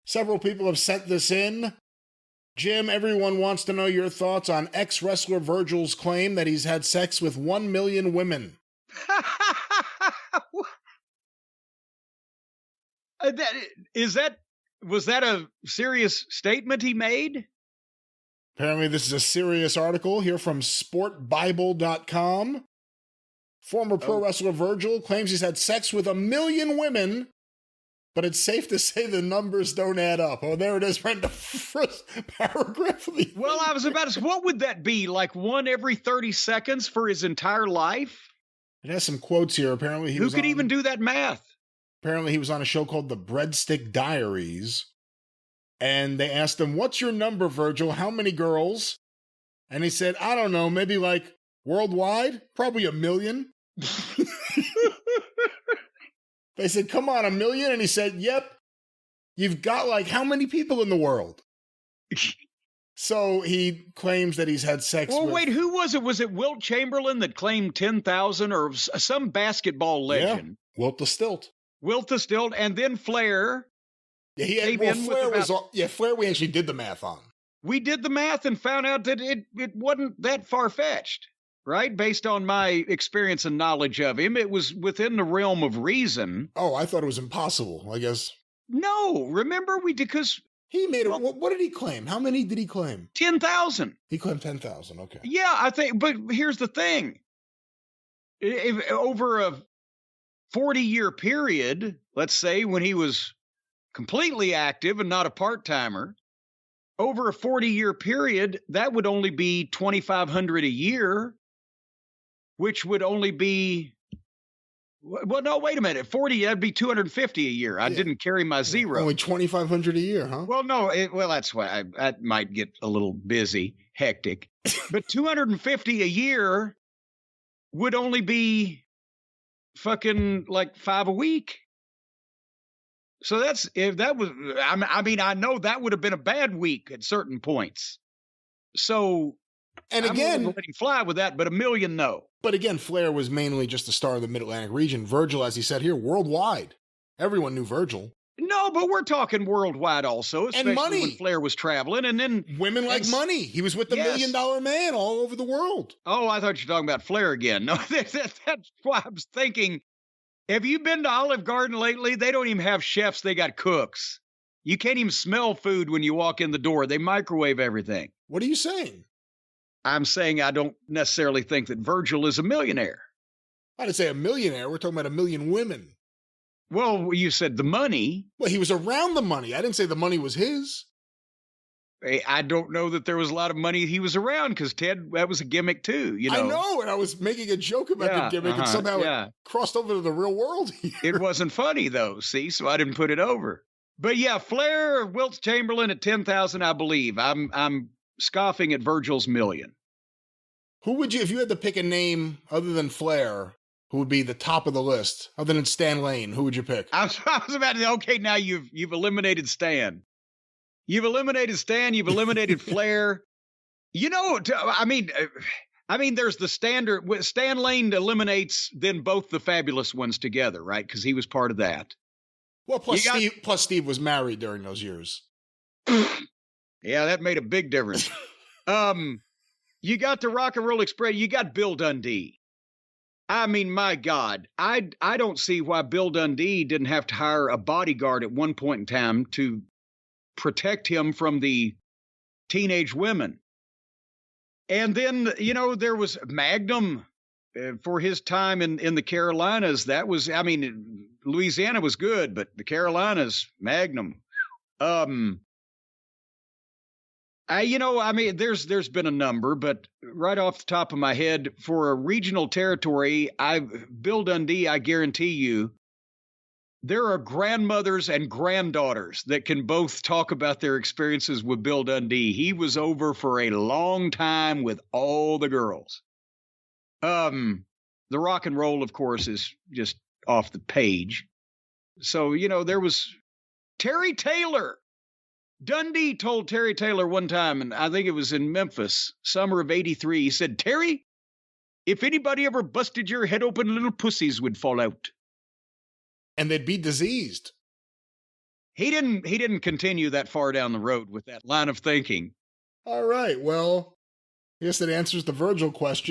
Several people have sent this in. Jim, everyone wants to know your thoughts on ex-wrestler Virgil's claim that he's had sex with 1 million women. Was that a serious statement he made? Apparently this is a serious article here from sportbible.com. Former pro wrestler Virgil claims he's had sex with 1 million women, but it's safe to say the numbers don't add up. Oh, there it is, right in the first paragraph of the Well, I was about to say, what would that be? Like one every 30 seconds for his entire life? It has some quotes here. Apparently Who could even do that math? Apparently he was on a show called The Breadstick Diaries. And they asked him, what's your number, Virgil? How many girls? And he said, I don't know, maybe like worldwide? Probably 1 million. They said, come on, 1 million? And he said, yep. You've got like how many people in the world? So he claims that he's had sex with... Well, wait, who was it? Was it Wilt Chamberlain that claimed 10,000 or some basketball legend? Yeah, Wilt the Stilt. Wilt the Stilt, and then Flair... Yeah, Flair we actually did the math on. We did the math and found out that it wasn't that far-fetched, right? Based on my experience and knowledge of him, it was within the realm of reason. Oh, I thought it was impossible, I guess. No, remember because... He made it. What did he claim? How many did he claim? 10,000. He claimed 10,000, okay. Yeah, I think, but here's the thing. If over a 40-year period, let's say when he was completely active and not a part-timer, over a 40-year period, that would only be $2,500 a year, which would only be, well, no, wait a minute, 40, that'd be $250 a year. I didn't carry my zero. Only $2,500 a year, huh? Well, no, that's why that might get a little busy, hectic, but $250 a year would only be fucking like 5 a week. So if that was, I mean, I know that would have been a bad week at certain points. So, and again, I'm letting fly with that, but 1 million, no. But again, Flair was mainly just a star of the Mid-Atlantic region. Virgil, as he said here, worldwide. Everyone knew Virgil. No, but we're talking worldwide also, especially and money. When Flair was traveling. And then women like money. He was with the $1 million man all over the world. Oh, I thought you were talking about Flair again. No, that's why I was thinking. Have you been to Olive Garden lately? They don't even have chefs. They got cooks. You can't even smell food when you walk in the door. They microwave everything. What are you saying? I'm saying I don't necessarily think that Virgil is a millionaire. I didn't say a millionaire. We're talking about 1 million women. Well, you said the money. Well, he was around the money. I didn't say the money was his. I don't know that there was a lot of money he was around because, Ted, that was a gimmick too, you know. I know, and I was making a joke about the gimmick, and somehow it crossed over to the real world here. It wasn't funny, though, see, so I didn't put it over. But yeah, Flair or Wilt Chamberlain at 10,000, I believe. I'm scoffing at Virgil's $1 million. Who would you, if you had to pick a name other than Flair, who would be the top of the list? Other than Stan Lane, who would you pick? I was about to say, okay, now you've eliminated Stan. You've eliminated Stan. You've eliminated Flair. You know, I mean, there's the standard. Stan Lane eliminates then both the fabulous ones together, right? Because he was part of that. Well, plus Steve was married during those years. Yeah, that made a big difference. You got the Rock and Roll Express. You got Bill Dundee. I mean, my God, I don't see why Bill Dundee didn't have to hire a bodyguard at one point in time to protect him from the teenage women. And then, you know, there was Magnum for his time in the Carolinas. That was, I mean, Louisiana was good, but the Carolinas, Magnum. There's been a number, but right off the top of my head, for a regional territory, Bill Dundee, I guarantee you, there are grandmothers and granddaughters that can both talk about their experiences with Bill Dundee. He was over for a long time with all the girls. The rock and roll, of course, is just off the page. So, you know, there was Terry Taylor. Dundee told Terry Taylor one time, and I think it was in Memphis, summer of '83, he said, Terry, if anybody ever busted your head open, little pussies would fall out. And they'd be diseased. He didn't continue that far down the road with that line of thinking. All right. Well, I guess that answers the Virgil question.